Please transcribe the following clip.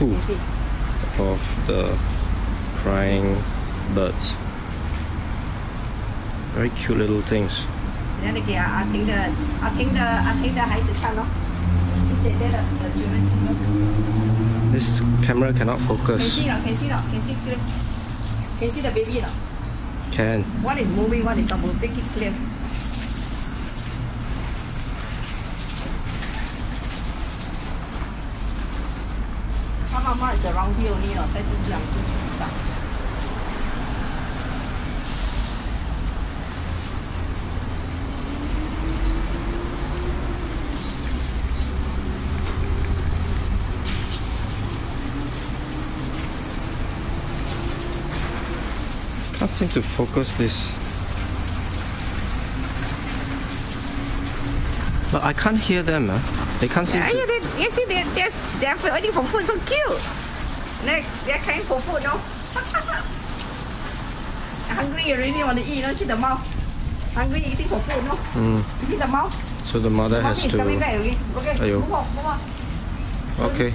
two of the crying birds. Very cute little things. This camera cannot focus. Can see the baby? Can. One is moving, one is not moving. Make it clear. Mama is around here only, 在这两只树上。Can't seem to focus this. But I can't hear them. They can't seem to. You see, they're waiting for food. So cute. They're crying for food, no? Hungry already, want to eat. No, see the mouse. Hungry, eating for food, no? You see the mouse? So the mother has to. Coming back again. Okay, Ayo. move on. Okay.